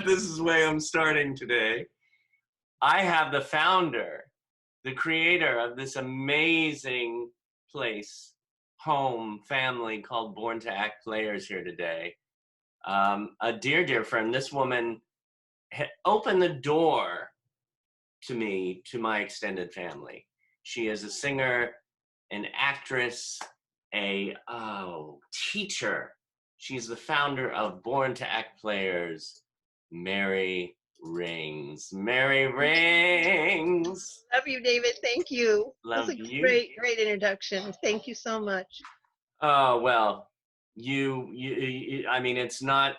that this is the way I'm starting today. I have the founder, the creator of this amazing place, home, family called Born to Act Players here today. A dear, dear friend. This woman opened the door to me, to my extended family. She is a singer, an actress, a teacher. She's the founder of Born to Act Players, Mary Rings. Mary Rings. Love you, David. Thank you. Love That's a you. great introduction. Thank you so much. Oh, well, I mean, it's not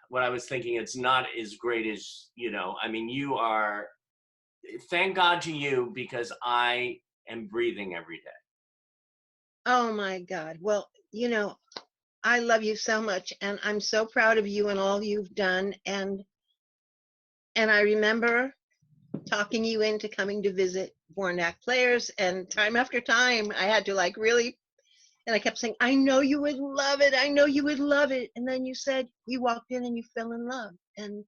what I was thinking. It's not as great as, I mean, you are, thank God to you, because I am breathing every day. Oh my God. Well, I love you so much, and I'm so proud of you and all you've done. And I remember talking you into coming to visit Born to Act Players, and time after time, I had to really, and I kept saying, I know you would love it. I know you would love it. And then you said you walked in and you fell in love. And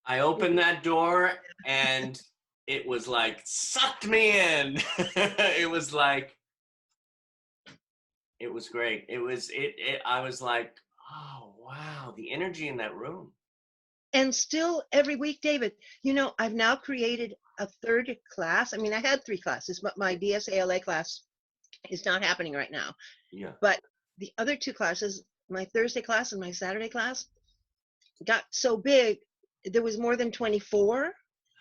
I opened that door and it was like, sucked me in. It was like, it was great. I was like, oh, wow, the energy in that room. And still every week, David, I've now created a third class. I mean, I had 3 classes, but my BSALA class is not happening right now. Yeah. But the other 2 classes, my Thursday class and my Saturday class, got so big, there was more than 24.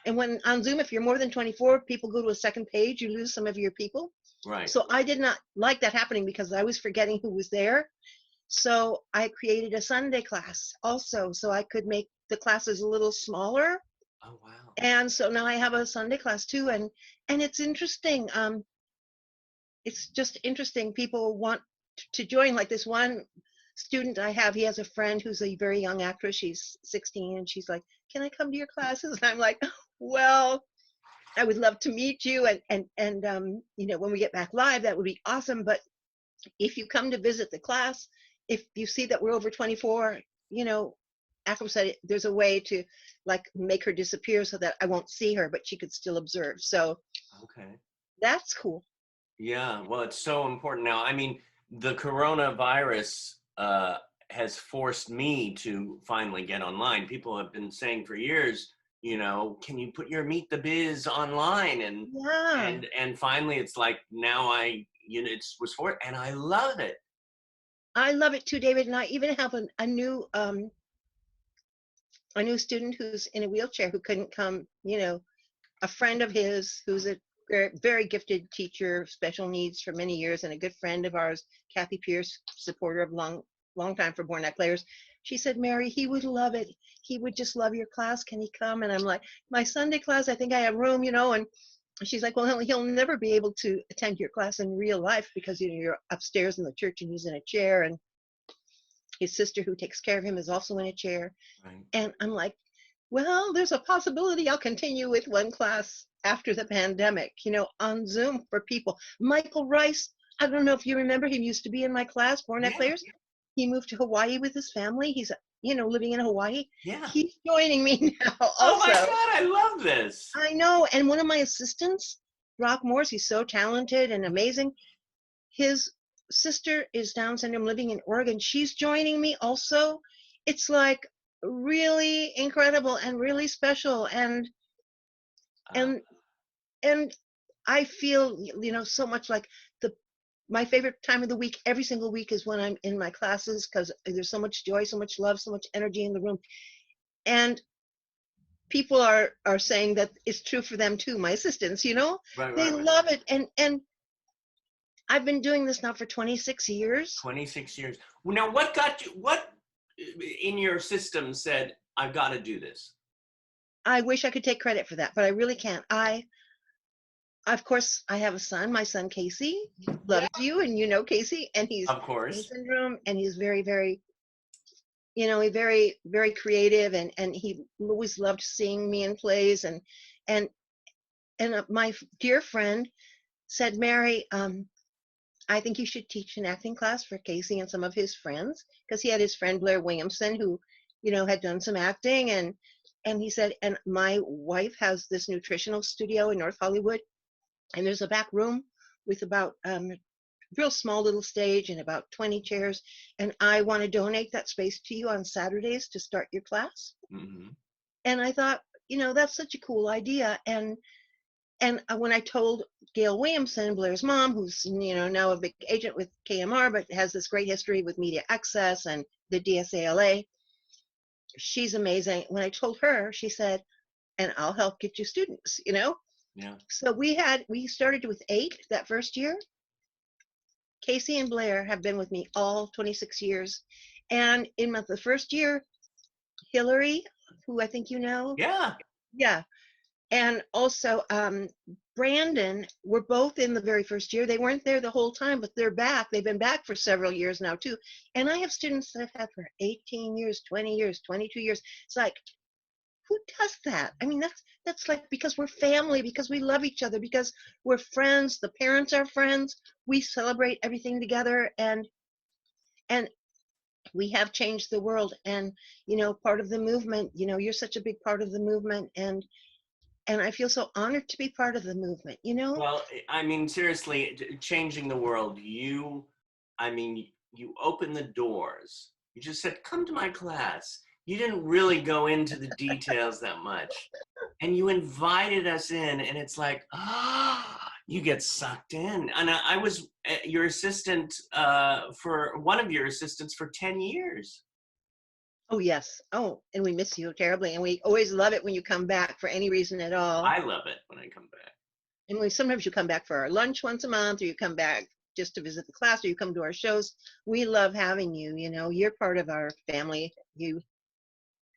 And when on Zoom, if you're more than 24, people go to a second page, you lose some of your people. Right. So I did not like that happening because I was forgetting who was there. So I created a Sunday class also, so I could make the classes a little smaller. Oh, wow. And so now I have a Sunday class too. And it's interesting. It's just interesting. People want to join. Like this one student I have, he has a friend who's a very young actress. She's 16 and she's like, can I come to your classes? And I'm like, well, I would love to meet you. And when we get back live, that would be awesome. But if you come to visit the class, if you see that we're over 24, AKRAM said there's a way to make her disappear so that I won't see her, but she could still observe. So okay, that's cool. Yeah, well, it's so important now. I mean, the coronavirus has forced me to finally get online. People have been saying for years, can you put your Meet the Biz online? And Yeah. and finally, it's like now it was for it, and I love it. I love it too, David. And I even have a new student who's in a wheelchair who couldn't come. A friend of his who's a very, very gifted teacher of special needs for many years, and a good friend of ours, Kathy Pierce, supporter of long time for Born to Act Players. She said, Mary, he would love it. He would just love your class. Can he come? And I'm like, my Sunday class, I think I have room, and she's like, well, he'll never be able to attend your class in real life because you're upstairs in the church and he's in a chair, and his sister who takes care of him is also in a chair. Right. And I'm like, well, there's a possibility I'll continue with one class after the pandemic, on Zoom for people. Michael Rice, I don't know if you remember, he used to be in my class, Born to Act Players. He moved to Hawaii with his family. He's, living in Hawaii. Yeah. He's joining me now also. Oh my God, I love this. I know. And one of my assistants, Brock Morse, he's so talented and amazing. His sister is Down syndrome living in Oregon. She's joining me also. It's like really incredible and really special. And I feel, so much like my favorite time of the week, every single week, is when I'm in my classes, because there's so much joy, so much love, so much energy in the room. And people are saying that it's true for them too, my assistants, they love it. And I've been doing this now for 26 years. 26 years. Now, what in your system said, I've got to do this? I wish I could take credit for that, but I really can't. Of course, I have a son. My son, Casey, loves you, and Casey, and he's of course Down syndrome, and he's very, very, very, very creative, and he always loved seeing me in plays, and my dear friend said, Mary, I think you should teach an acting class for Casey and some of his friends, because he had his friend Blair Williamson, who had done some acting, and he said, and my wife has this nutritional studio in North Hollywood, and there's a back room with about real small little stage and about 20 chairs, and I want to donate that space to you on Saturdays to start your class. Mm-hmm. And I thought, that's such a cool idea. And when I told GAIL Williamson, Blair's mom, who's now a big agent with KMR, but has this great history with media access and the DSALA, she's amazing. When I told her, she said, and I'll help get you students, Yeah. So we started with 8 that first year. Casey and Blair have been with me all 26 years. And in the first year, Hillary, who I think you know. Yeah. Yeah. And also Brandon were both in the very first year. They weren't there the whole time, but they're back. They've been back for several years now too. And I have students that I've had for 18 years, 20 years, 22 years. It's like, who does that? I mean, that's like, because we're family, because we love each other, because we're friends. The parents are friends. We celebrate everything together, and we have changed the world. And part of the movement. You're such a big part of the movement, and I feel so honored to be part of the movement. Well, I mean, seriously, changing the world. You opened the doors. You just said, "Come to my class." You didn't really go into the details that much. And you invited us in, and it's like, you get sucked in. And I was your assistant for one of your assistants for 10 years. Oh, yes. Oh, and we miss you terribly. And we always love it when you come back for any reason at all. I love it when I come back. And sometimes you come back for our lunch once a month, or you come back just to visit the class, or you come to our shows. We love having you. You're part of our family.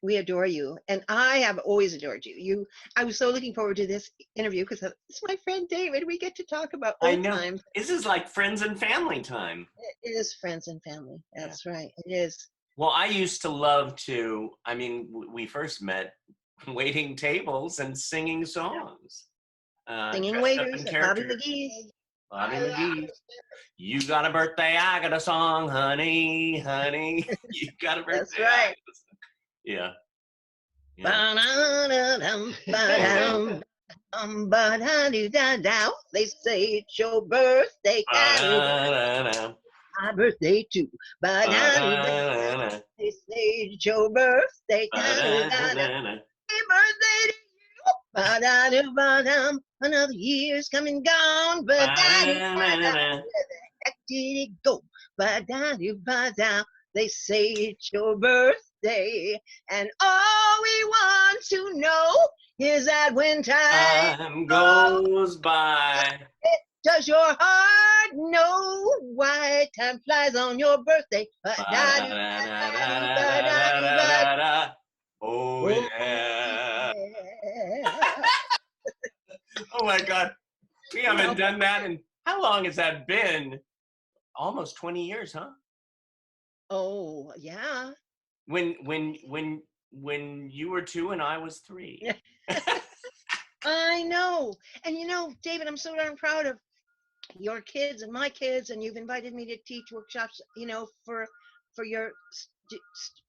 We adore you, and I have always adored you. I was so looking forward to this interview because it's my friend David. We get to talk about old times. This is like friends and family time. It is friends and family. That's right. It is. Well, I used to love to. We first met waiting tables and singing songs. Singing waiters at Bobby McGee's. Bobby McGee. You got a birthday, I got a song, honey, honey. You got a birthday. That's right. Yeah. They say it's your birthday. My birthday too. They say it's your birthday. Happy birthday to you. Another year's come and gone, but where the heck did it go? They say it's your birthday, and all we want to know is that when time goes by, does your heart know why time flies on your birthday? Oh yeah. Oh my God, we haven't done that in, how long has that been? Almost 20 years, huh? Oh yeah. When you were 2 and I was 3. I know. And David, I'm so darn proud of your kids and my kids, and you've invited me to teach workshops, for your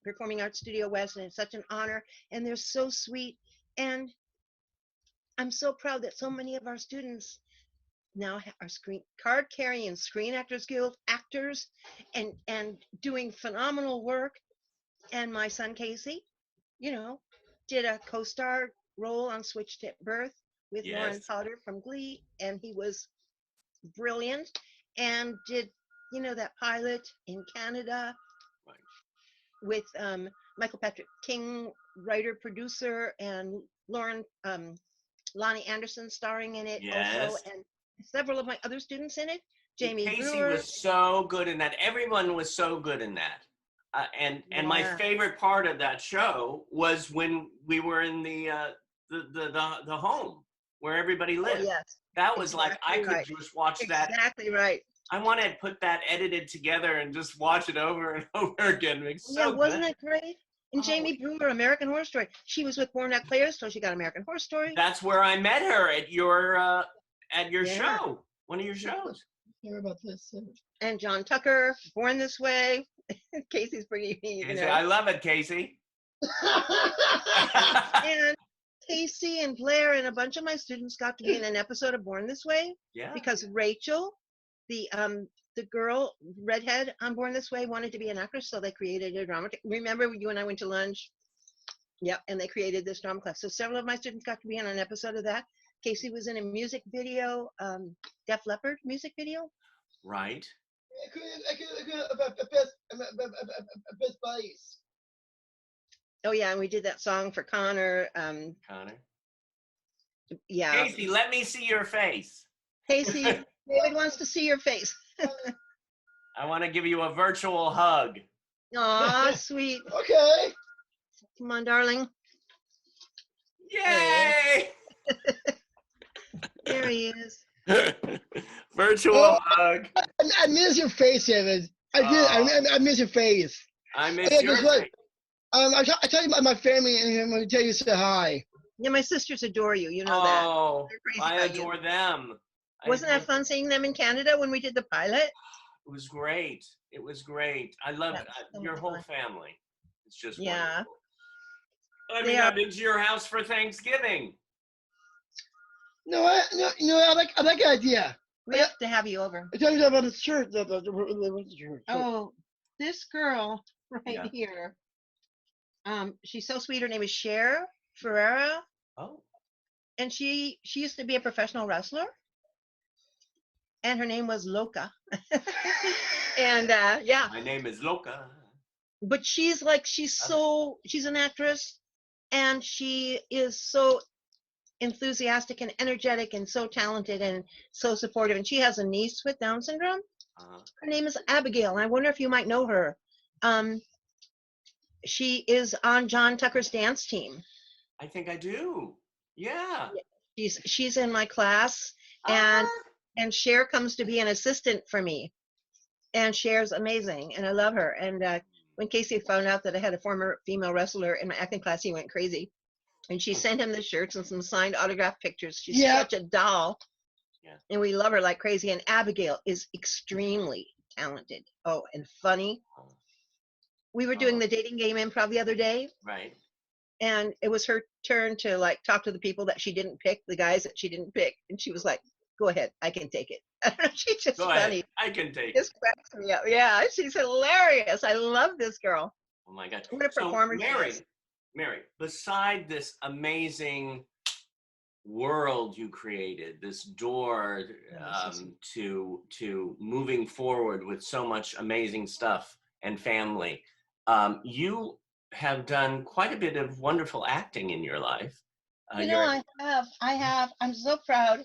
Performing Arts Studio West, and it's such an honor, and they're so sweet. And I'm so proud that so many of our students now are card carrying Screen Actors Guild actors, and doing phenomenal work. And my son Casey, did a co-star role on Switched at Birth with Lauren Potter from Glee, and he was brilliant. And did that pilot in Canada with Michael Patrick King, writer producer, and Lonnie Anderson starring in it also, and several of my other students in it. Jamie Casey Brewer was so good in that. Everyone was so good in that. And my favorite part of that show was when we were in the home where everybody lived. Oh, yes. That was like, I could just watch that. Exactly right. I want to put that edited together and just watch it over and over again. It's so wasn't it great? And Jamie Brewer, American Horror Story. She was with Born Not Players, so she got American Horror Story. That's where I met her, at your show, one of your shows. Hear about this. And John Tucker, Born This Way. Casey's pretty. I love it, Casey. And Casey and Blair and a bunch of my students got to be in an episode of Born This Way Yeah. because Rachel, the girl redhead on Born This Way, wanted to be an actress, so they created a drama. Remember you and I went to lunch? Yep, and they created this drama class. So several of my students got to be in an episode of that. Casey was in a music video, Def Leppard music video. Right. Best buddies. Oh yeah, and we did that song for Connor. Connor. Yeah. Casey, let me see your face. Casey, David wants to see your face. I want to give you a virtual hug. Aw, sweet. Okay. Come on, darling. Yay! There he is. Virtual hug. I miss your face, David. I did. I miss your face. I miss Yeah, your guess what? face. I tell you about my family, and I'm going to tell you to say hi. Yeah, my sisters adore you. You know that. Oh, They're crazy I about you. adore them. Wasn't that fun seeing them in Canada when we did the pilot? It was great. It was great. I love That was so your much whole fun. family. It's just Yeah. wonderful. I They mean, I've are- been to your house for Thanksgiving. No, I like the idea. We have to have you over. I tell you about the church. The church. Oh, this girl right Yeah. here. She's so sweet. Her name is Cher Ferreira, Oh, and she used to be a professional wrestler, and her name was Loca. And yeah, my name is Loca. but she's an actress, and she is so enthusiastic and energetic and so talented and so supportive. And she has a niece with Down syndrome. Her name is Abigail, and I wonder if you might know her. She is on John Tucker's dance team. I think I do. Yeah. She's in my class, and Cher comes to be an assistant for me. And Cher's amazing, and I love her. And when Casey found out that I had a former female wrestler in my acting class, he went crazy. And she sent him the shirts and some signed autograph pictures. She's such a doll. Yeah. And we love her like crazy. And Abigail is extremely talented. Oh, and funny. We were doing the dating game improv the other day, Right. and it was her turn to like talk to the people that she didn't pick, the guys that she didn't pick. And she was like, go ahead, I can take it. She's just Go funny. ahead. I can take it. Just cracks me up. Yeah, she's hilarious. I love this girl. Oh my God. What a performer she is. Mary, beside this amazing world you created, this door to moving forward with so much amazing stuff and family, you have done quite a bit of wonderful acting in your life. I have. I'm so proud.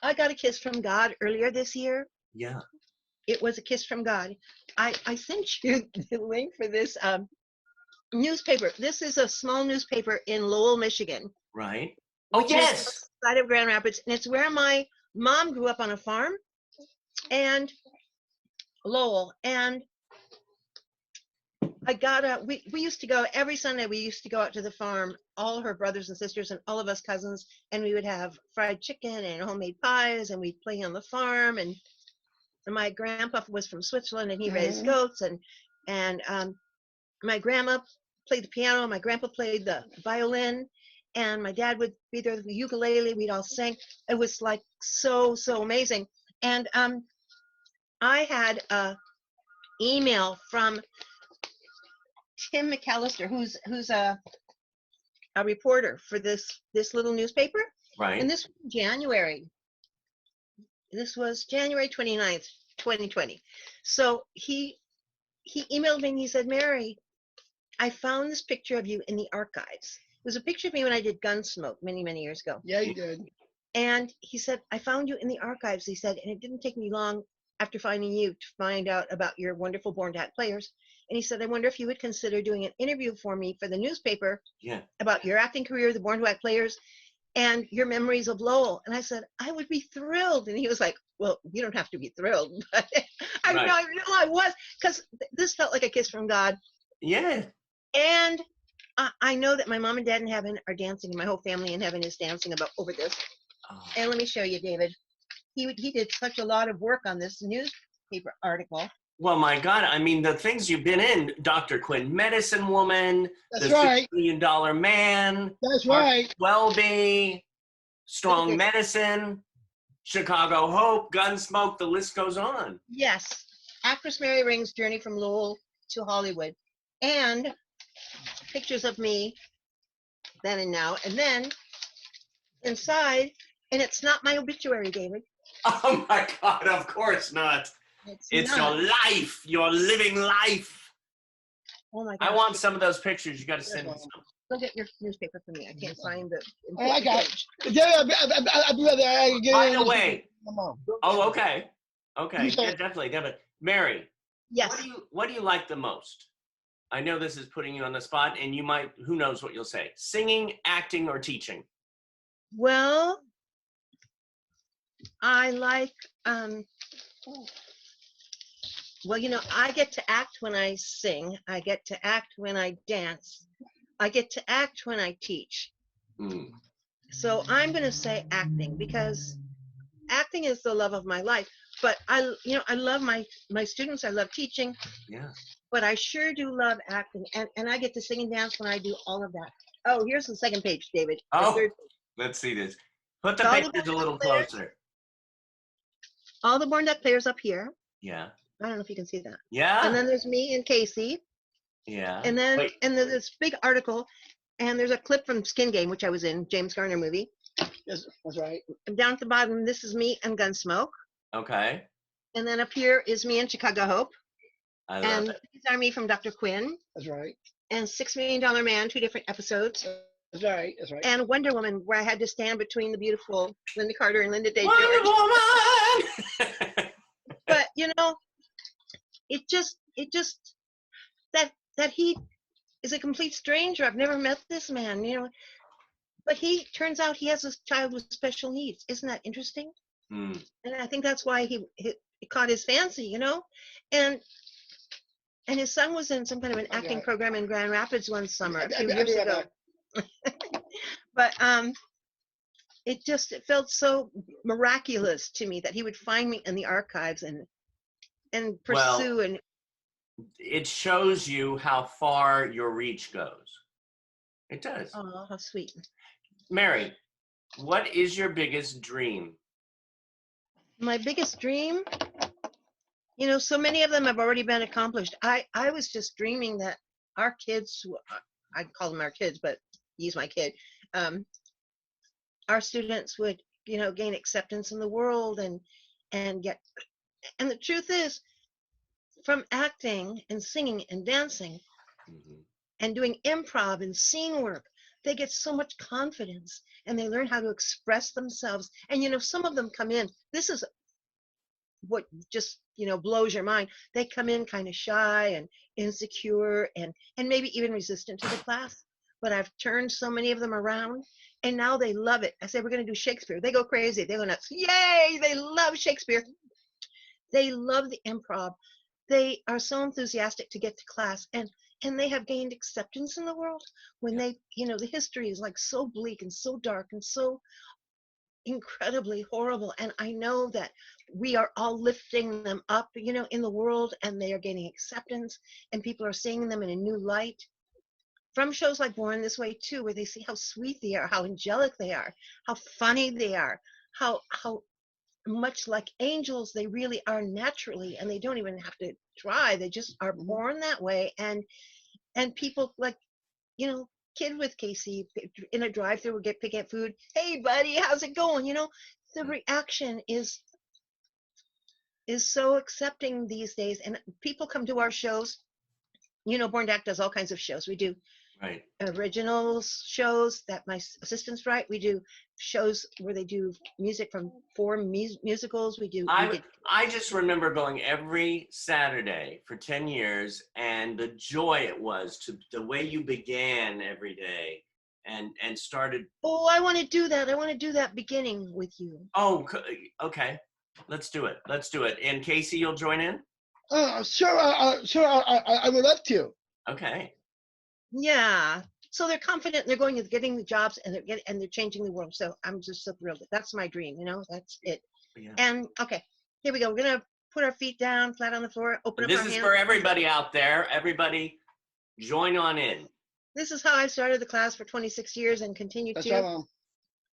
I got a kiss from God earlier this year. Yeah. It was a kiss from God. I sent you the link for this newspaper. This is a small newspaper in Lowell, Michigan. Right. Oh, yes. Side of Grand Rapids, and it's where my mom grew up on a farm, and Lowell. And we used to go every Sunday. We used to go out to the farm, all her brothers and sisters and all of us cousins, and we would have fried chicken and homemade pies, and we'd play on the farm. And my grandpa was from Switzerland, and he raised goats. And my grandma played the piano, my grandpa played the violin, and my dad would be there with the ukulele. We'd all sing. It was like so amazing. And I had a email from Tim McAllister, who's a reporter for this little newspaper. Right. And this was January. This was January 29th, 2020. So he emailed me and he said, Mary, I found this picture of you in the archives. It was a picture of me when I did Gunsmoke many, many years ago. Yeah, you did. And he said, I found you in the archives, he said, and it didn't take me long after finding you to find out about your wonderful Born to Act players. And he said, I wonder if you would consider doing an interview for me for the newspaper about your acting career, the Born to Act players, and your memories of Lowell. And I said, I would be thrilled. And he was like, well, you don't have to be thrilled. But I know I was, because this felt like a kiss from God. Yeah. And I know that my mom and dad in heaven are dancing, and my whole family in heaven is dancing over this. Oh. And let me show you, David. He did such a lot of work on this newspaper article. Well, my God, I mean, the things you've been in, Dr. Quinn, Medicine Woman, That's The right. $6 Million Man, That's Mark right. Welby, Strong Okay. Medicine, Chicago Hope, Gunsmoke, the list goes on. Yes. Actress Mary Ring's journey from Lowell to Hollywood. And pictures of me then and now. And then inside, and it's not my obituary, David. Oh my God, of course not. It's not. your life, your living life. Oh my gosh. I want some of those pictures. You got to send me some. Go get your newspaper for me. I can't find the. Oh, I got it. Yeah, I'll be right there. I can get By it. the way, My mom. oh, okay. Okay, You say- yeah, definitely. Mary, Yes. what do you like the most? I know this is putting you on the spot, and you might, who knows what you'll say. Singing, acting, or teaching? Well, I like, well, you know, I get to act when I sing. I get to act when I dance. I get to act when I teach. Mm. So I'm going to say acting because acting is the love of my life. But I love my students. I love teaching. Yeah. But I sure do love acting. And I get to sing and dance when I do all of that. Oh, here's the second page, David. The Oh, third page. let's see this. Put the All the pictures a little players. closer. All the Born Duck players up here. Yeah. I don't know if you can see that. Yeah. And then there's me and Casey. Yeah. And then Wait. and there's this big article, and there's a clip from Skin Game, which I was in, James Garner movie. Yes, that's right. And down at the bottom, this is me and Gunsmoke. Okay. And then up here is me and Chicago Hope. I love And it. these are me from Dr. Quinn. That's right. And $6 Million Man, 2 different episodes. That's right. That's right. And Wonder Woman, where I had to stand between the beautiful Linda Carter and Linda Day Wonder George. Woman! But you know, it just that he is a complete stranger. I've never met this man, you know. But he turns out he has a child with special needs. Isn't that interesting? Mm. And I think that's why he caught his fancy, you know. And his son was in some kind of an acting program in Grand Rapids one summer a few years ago. But it felt so miraculous to me that he would find me in the archives and pursue. Well, and it shows you how far your reach goes. It does. oh, how sweet. Mary, what is your biggest dream? My biggest dream, you know, so many of them have already been accomplished. I was just dreaming that our kids, I call them our kids, but he's my kid, our students would, you know, gain acceptance in the world and get, and the truth is, from acting and singing and dancing and doing improv and scene work, they get so much confidence and they learn how to express themselves. And, you know, some of them come in, this is what just, you know, blows your mind. They come in kind of shy and insecure and maybe even resistant to the class. But I've turned so many of them around and now they love it. I say, we're going to do Shakespeare. They go crazy. They go nuts. Yay! They love Shakespeare. They love the improv. They are so enthusiastic to get to class and they have gained acceptance in the world when they, you know, the history is like so bleak and so dark and so incredibly horrible. And I know that we are all lifting them up, you know, in the world, and they are gaining acceptance and people are seeing them in a new light from shows like Born This Way too, where they see how sweet they are, how angelic they are, how funny they are, how much like angels they really are naturally, and they don't even have to try. They just are born that way. And people like, you know, kid with Casey in a drive-through would get picking up food. Hey buddy, how's it going? You know, the reaction is so accepting these days. And people come to our shows. You know, Born to Act does all kinds of shows. We do Right. original shows that my assistants write. We do shows where they do music from 4 musicals. We did I just remember going every Saturday for 10 years and the joy it was to the way you began every day and started. Oh, I want to do that. I want to do that beginning with you. Oh, okay. Let's do it. Let's do it. And Casey, you'll join in? Sure. Sure. I would love to. Okay. Yeah. So they're confident. They're going and getting the jobs, and they're changing the world. So I'm just so thrilled. That's my dream. You know, that's it. Yeah. And okay, here we go. We're gonna put our feet down, flat on the floor, open up This our is hands. for everybody out there. Everybody, join on in. This is how I started the class for 26 years and continue That's to. right, Mom.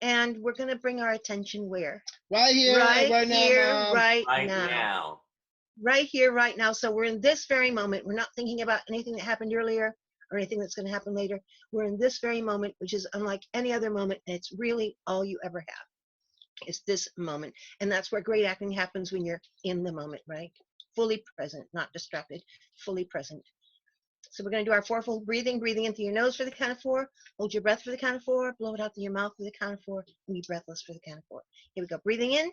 And we're going to bring our attention where? Right here, right now, here, Mom. right Right now. now. Right here, right now. So we're in this very moment. We're not thinking about anything that happened earlier or anything that's going to happen later. We're in this very moment, which is unlike any other moment. And it's really all you ever have. It's this moment. And that's where great acting happens, when you're in the moment, right? Fully present, not distracted, fully present. So we're going to do our fourfold breathing. Breathing in through your nose for the count of 4. Hold your breath for the count of 4. Blow it out through your mouth for the count of 4. And be breathless for the count of 4. Here we go. Breathing in.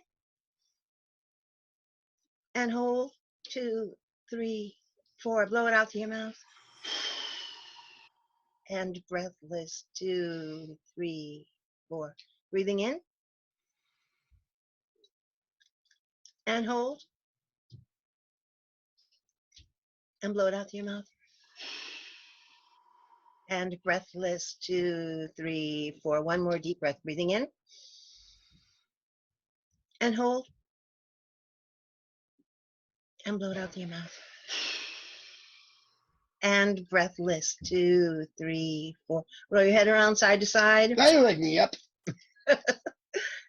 And hold. 2, 3, 4. Blow it out through your mouth. And breathless. 2, 3, 4. Breathing in. And hold. And blow it out through your mouth. And breathless. 2, 3, 4. One more deep breath. Breathing in. And hold. And blow it out through your mouth. And breathless. 2, 3, 4. Roll your head around side to side. That'll wake me up.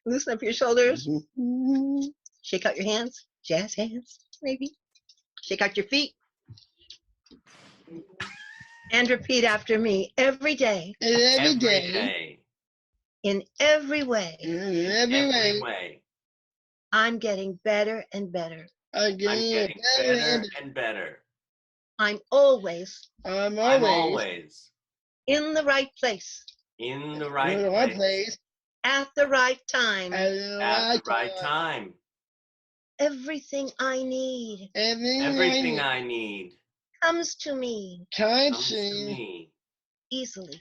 Loosen up your shoulders. Mm-hmm. Shake out your hands. Jazz hands, maybe. Shake out your feet. And repeat after me. Every day. Every day. day. In every way. In every way. way. I'm getting better and better. I'm getting better and better. I'm always. I'm always in the right place. in the right place. At the right time. At the right time. Everything I need. Everything I need comes to me. Comes to me. Easily.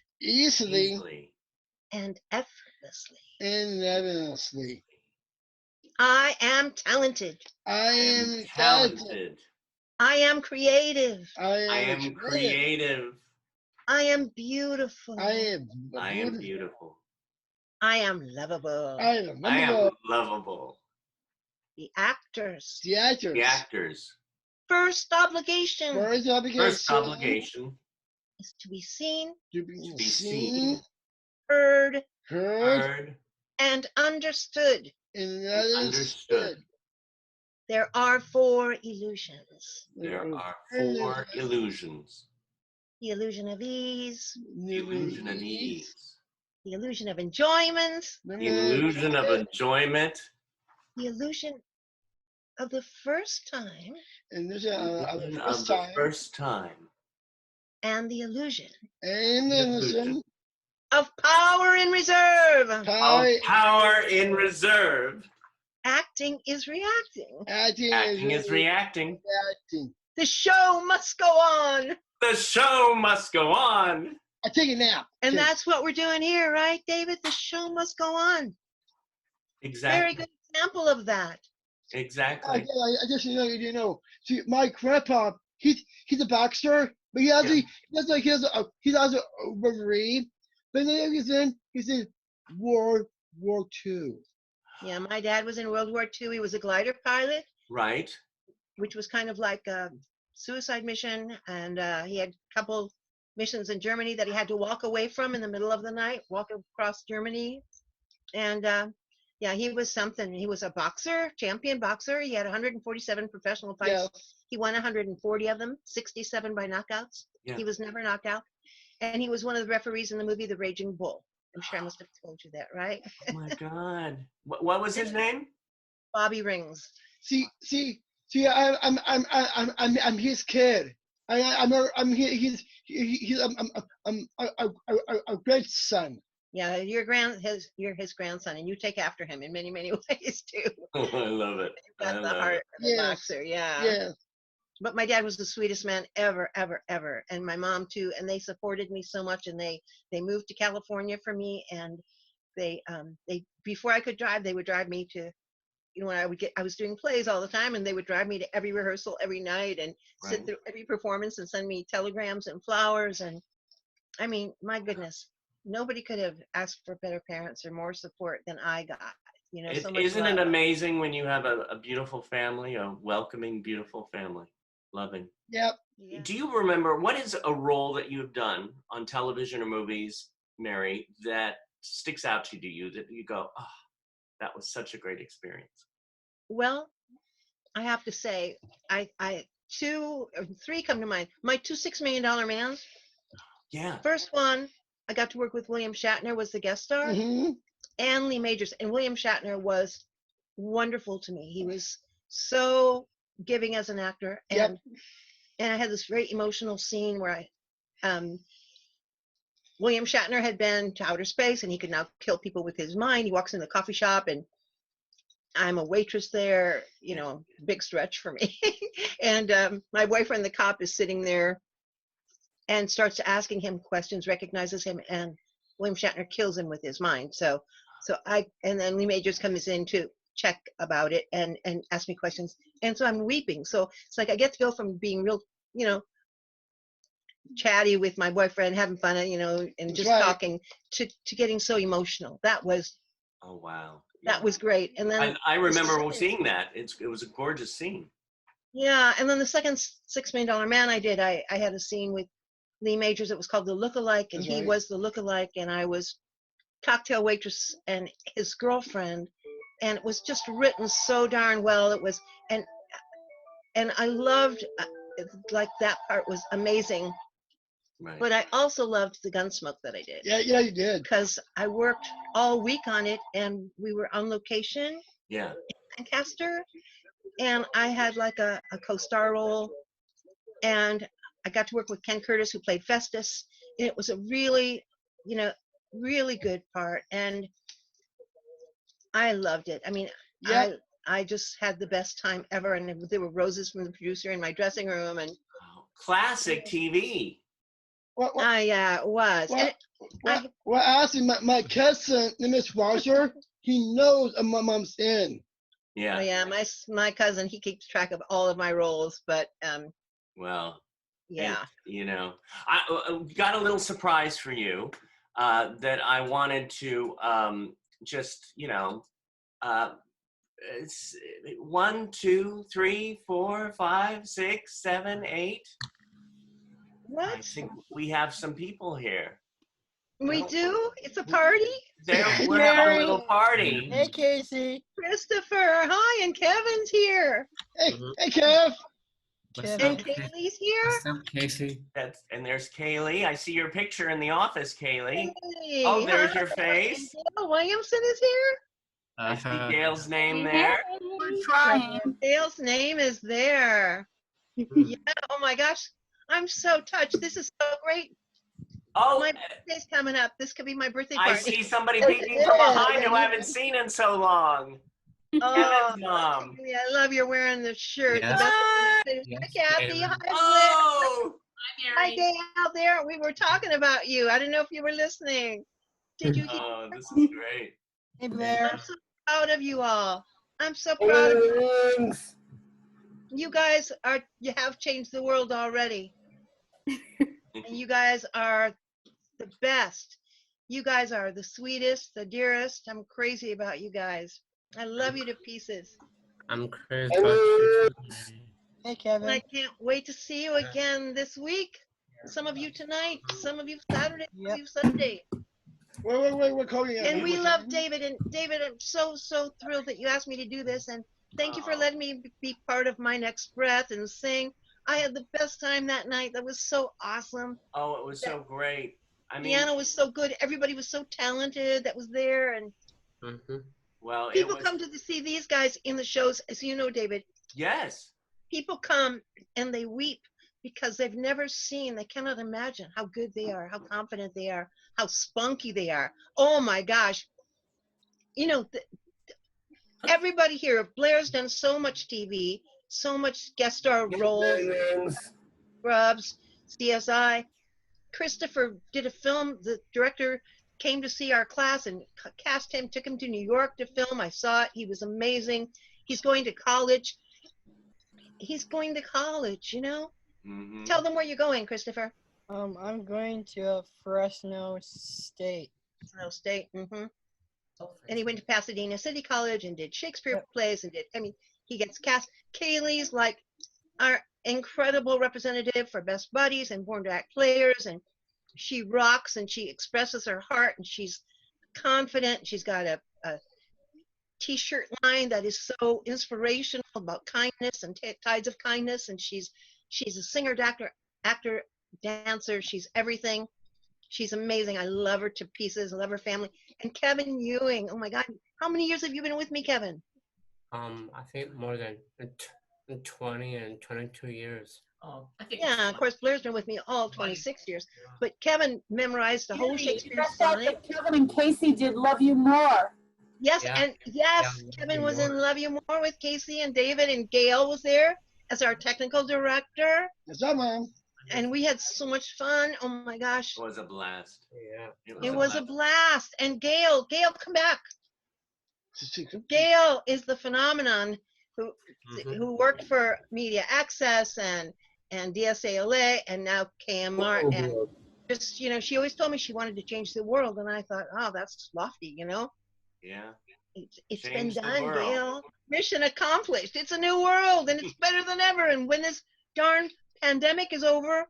And effortlessly. Effortlessly. I am talented. I am talented. I am creative. I am creative. I am beautiful. I am beautiful. I am lovable. I am lovable. The actors. The actors. First obligation. First obligation. Is to be seen. To be seen. Heard. Heard. And understood. And understood. There are 4 illusions. There are 4 illusions. The illusion of ease. The illusion of ease. The illusion of enjoyment. The illusion of enjoyment. The illusion of the first time. And the first time. And the illusion. And the illusion. Of power in reserve. Power in reserve. Acting is reacting. Acting is reacting. The show must go on. The show must go on. I take it now. And that's what we're doing here, right, David? The show must go on. Exactly. Very good example of that. Exactly. I just you know. See, my grandpa, he's a boxer, but he's also a referee. But then he's in World War II. Yeah, my dad was in World War II. He was a glider pilot. Right. Which was kind of like a suicide mission. And he had a couple missions in Germany that he had to walk away from in the middle of the night, walk across Germany. And yeah, he was something. He was a boxer, champion boxer. He had 147 professional fights. Yeah. He won 140 of them, 67 by knockouts. Yeah. He was never knocked out. And he was one of the referees in the movie The Raging Bull. I'm sure I must have told you that, right? Oh my God. What was his name? Bobby Rings. See, I'm his kid. I'm his a great son. Yeah, you're his grandson, and you take after him in many, many ways too. Oh, I love it. You've got the heart of a boxer, yeah. Yeah. But my dad was the sweetest man ever, ever, ever, and my mom too. And they supported me so much, and they moved to California for me. And they before I could drive, they would drive me to, you know, when I was doing plays all the time, and they would drive me to every rehearsal every night and sit through every performance and send me telegrams and flowers. And I mean, my goodness, nobody could have asked for better parents or more support than I got. You know, so much Isn't it love. amazing when you have a beautiful family, a welcoming, beautiful family, loving? Yep. Yeah. Do you remember what is a role that you've done on television or movies, Mary, that sticks out to you that you go, oh, that was such a great experience? Well, I have to say, I 2 or 3 come to mind. My 2 $6 Million Mans. Yeah. First one, I got to work with William Shatner, was the guest star, Mm-hmm. and Lee Majors. And William Shatner was wonderful to me. He was so giving as an actor. Yep. And I had this very emotional scene where William Shatner had been to outer space and he could now kill people with his mind. He walks in the coffee shop and I'm a waitress there, you know, big stretch for me. And my boyfriend, the cop, is sitting there and starts asking him questions, recognizes him, and William Shatner kills him with his mind. And then Lee Majors comes in to check about it and ask me questions. And so I'm weeping. So it's like I get to go from being real, you know, chatty with my boyfriend, having fun, you know, and just talking to getting so emotional. That was, Oh, wow. that was great. And then I remember seeing that. It was a gorgeous scene. yeah, and then the second $6 Million Man I did, I had a scene with Lee Majors. It was called The Lookalike, and he was the lookalike, and I was cocktail waitress and his girlfriend, and it was just written so darn well. It was, and I loved, like that part was amazing. Right. But I also loved the Gunsmoke that I did. Yeah, you did. Because I worked all week on it, and we were on location. Yeah. In Lancaster, and I had like a co-star role, and I got to work with Ken Curtis, who played Festus, and it was a really, you know, really good part, and I loved it. I mean, I just had the best time ever, and there were roses from the producer in my dressing room, and classic TV. yeah, it was. Well, actually, my cousin, Miss Washer, he knows my mom's in. Yeah. Oh yeah, my cousin, he keeps track of all of my roles, but well, yeah. And, you know, I got a little surprise for you that I wanted to just, you know, it's 1, 2, 3, 4, 5, 6, 7, 8. What? I think we have some people here. We do? It's a party? We're having a little party. Hey, Casey. Christopher, hi, and Kevin's here. Hey, hey, Kev. And Kaylee's here. What's up, Casey? And there's Kaylee. I see your picture in the office, Kaylee. Hey, Oh, there's hi. your face. And Gail Williamson is here. I see Gail's name there. We're trying. Gail's name is there. Yeah, oh my gosh. I'm so touched. This is so great. Oh, my birthday's coming up. This could be my birthday party. I see somebody peeking from behind who I haven't seen in so long. Oh, Kevin's mom. yeah, I love you're wearing the shirt. Yes. Hi, Kathy. Hi, Oh, hi, Gail. There, we were talking about you. I didn't know if you were listening. Did you hear? oh, this is great. Hey, Blair. I'm so proud of you all. I'm so proud of you. You guys you have changed the world already. And you guys are the best. You guys are the sweetest, the dearest. I'm crazy about you guys. I love you to pieces. I'm crazy about you. Hey, Kevin. And I can't wait to see you again this week. Some of you tonight, some of you Saturday, some of you Sunday. Wait, we're calling you. And we love David. And David, I'm so thrilled that you asked me to do this. And thank you for letting me be part of My Next Breath and sing. I had the best time that night. That was so awesome. Oh, it was so great. I mean, piano was so good. Everybody was so talented that was there. And well, people come to see these guys in the shows, as you know, David. Yes. People come and they weep because they've never seen, they cannot imagine how good they are, how confident they are, how spunky they are. Oh my gosh. You know, everybody here, Blair's done so much TV, so much guest star roles, Scrubs, CSI. Christopher did a film, the director came to see our class and cast him, took him to New York to film. I saw it, he was amazing. He's going to college. He's going to college, you know? Tell them where you're going, Christopher. I'm going to Fresno State. Fresno State, And he went to Pasadena City College and did Shakespeare plays and he gets cast. CALEY's like our incredible representative for Best Buddies and Born to Act players, and she rocks and she expresses her heart and she's confident. She's got a t-shirt line that is so inspirational about kindness and tides of kindness, and she's a singer, actor, dancer. She's everything. She's amazing. I love her to pieces. I love her family. And Kevin Ewing, oh my God, how many years have you been with me, Kevin? I think more than 20 and 22 years. Oh, I think Yeah, of course, Blair's been with me all 26 years. But Kevin memorized the whole Shakespeare sonnet. Kevin and Casey did Love You More. Yes, Yeah. and yes, Yeah, Kevin Love was You in More. Love You More with Casey and David, and Gail was there as our technical director. What's up, man? And we had so much fun. Oh my gosh. It was a blast. Yeah. It was a blast. And Gail, come back. Secret. Gail is the phenomenon Mhm. who worked for Media Access and DSALA and now KMR. And just, she always told me she wanted to change the world. And I thought, oh, that's lofty, Yeah. It's been Change the done, world. Gail. Mission accomplished. It's a new world and it's better than ever. And when this darn pandemic is over,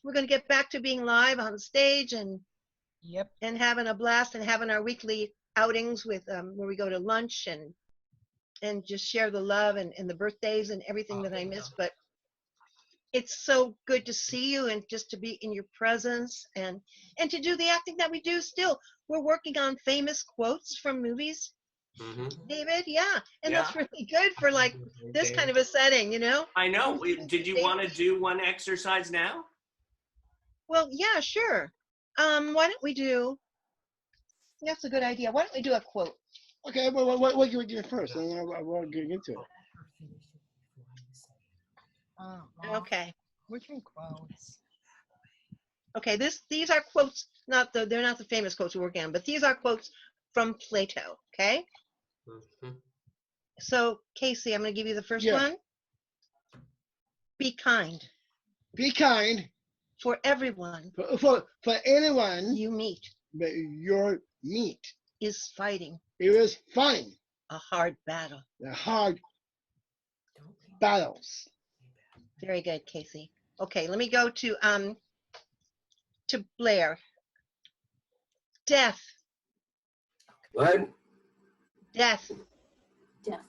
we're going to get back to being live on stage and having a blast and having our weekly outings with where we go to lunch and just share the love and the birthdays and everything that I miss. But it's so good to see you and just to be in your presence and to do the acting that we do still. We're working on famous quotes from movies, David. Yeah. And that's really good for like this kind of a setting, I know. Did you want to do one exercise now? Well, yeah, sure. Why don't we do, that's a good idea. Why don't we do a quote? Okay, well, what can we do first? And then I want to get into it. Okay. Which one quotes? Okay, these are quotes, they're not the famous quotes we're working on, but these are quotes from Plato, okay? So, Casey, I'm going to give you the first one. Be kind. Be kind. For everyone. For anyone you meet. That your meet. Is fighting. It is fighting. A hard battle. The hard battles. Very good, Casey. Okay, let me go to Blair. Death. What? Death. Death.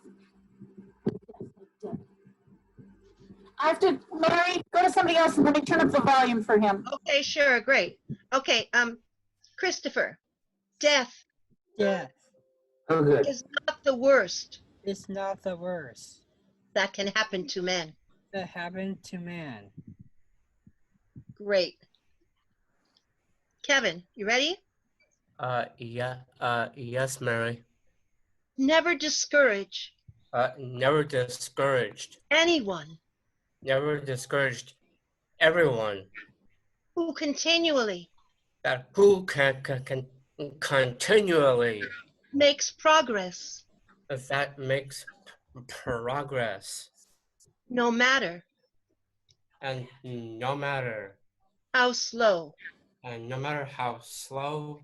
I have to, Mary, go to somebody else and let me turn up the volume for him. Okay, sure, great. Okay, Christopher. Death. Death Oh, good. Is not the worst is not the worst that can happen to men. that happened to man. Great. Kevin, you ready? Yes, Mary. Never discourage Never discouraged. anyone Never discouraged everyone. who continually That who can continually makes progress, that makes progress, no matter and no matter how slow. and no matter how slow.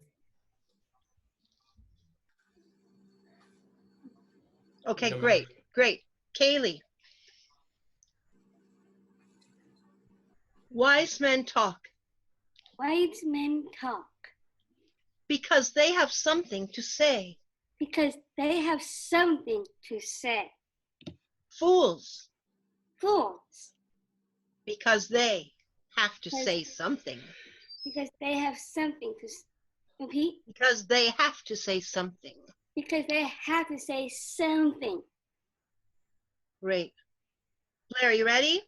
Okay, No great, great. CALEY. Wise men talk Wise men talk because they have something to say. because they have something to say. Fools Fools because they have to say something. because they have something to repeat. Because they have to say something. Because they have to say something. Great. Blair, you ready?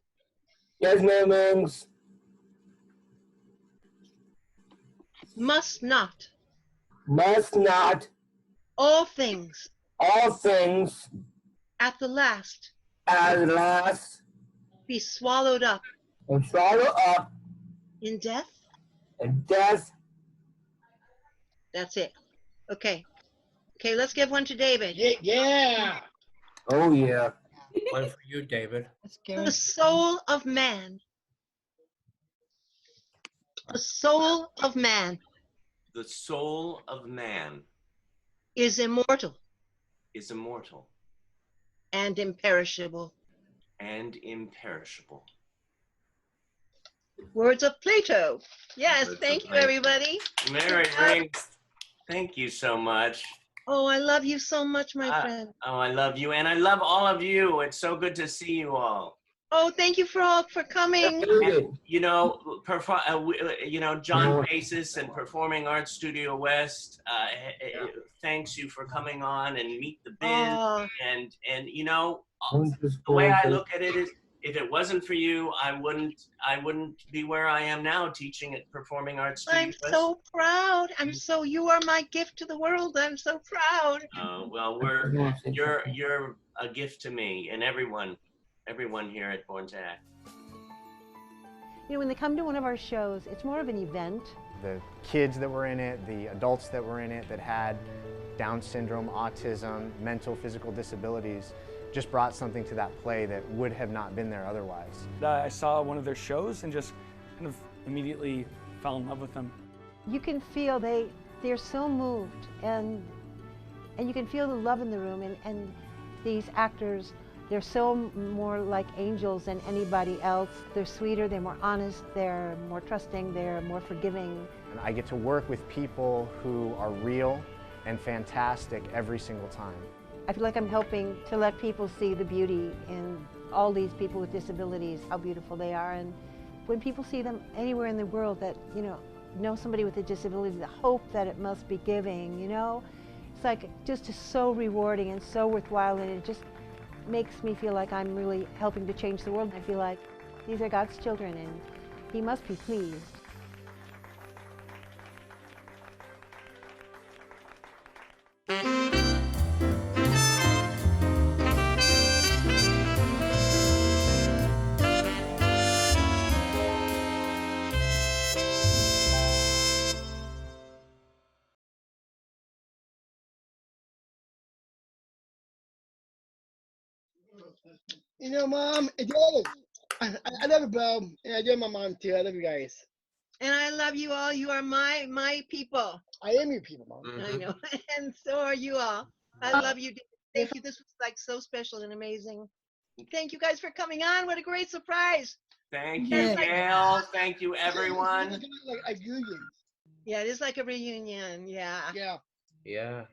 Yes, ma'am. Must not. Must not All things all things at the last at last be swallowed up and swallow up in death. and death. That's it. Okay. Okay, let's give one to David. Yeah. Oh, yeah. One for you, David. Let's give The it. soul of man. The soul of man The soul of man is immortal is immortal and imperishable. and imperishable. Words of Plato. Yes, Words of thank you, Plato. everybody. Mary Rings, thank you so much. Oh, I love you so much, my friend. Oh, I love you, and I love all of you. It's so good to see you all. Oh, thank you for all for coming. And, you know, John Paces and Performing Arts Studio West thanks you for coming on and Meet the Biz. Oh, And you know, the way I look at it is, if it wasn't for you, I wouldn't be where I am now teaching at Performing Arts Studio I'm West. so proud. You are my gift to the world. I'm so proud. Well, you're a gift to me and everyone here at Born to Act. You know, when they come to one of our shows, it's more of an event. The kids that were in it, the adults that were in it that had Down syndrome, autism, mental, physical disabilities, just brought something to that play that would have not been there otherwise. I saw one of their shows and just kind of immediately fell in love with them. You can feel they're so moved, and you can feel the love in the room, and these actors, they're so more like angels than anybody else. They're sweeter, they're more honest, they're more trusting, they're more forgiving. And I get to work with people who are real and fantastic every single time. I feel like I'm helping to let people see the beauty in all these people with disabilities, how beautiful they are. And when people see them anywhere in the world that, know somebody with a disability, the hope that it must be giving, it's like just so rewarding and so worthwhile, and it just makes me feel like I'm really helping to change the world. I feel like these are God's children and He must be pleased. You know, Mom, I love you, bro. And I love my mom too. I love you guys. And I love you all. You are my people. I am your people, Mom. I know. And so are you all. I love you. Thank you. This was like so special and amazing. Thank you guys for coming on. What a great surprise. Thank you, Gail. Thank you, everyone. Like a union. Yeah, it is like a reunion. Yeah. Yeah. Yeah.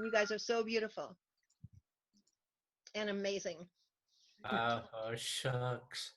You guys are so beautiful and amazing. Oh, shucks.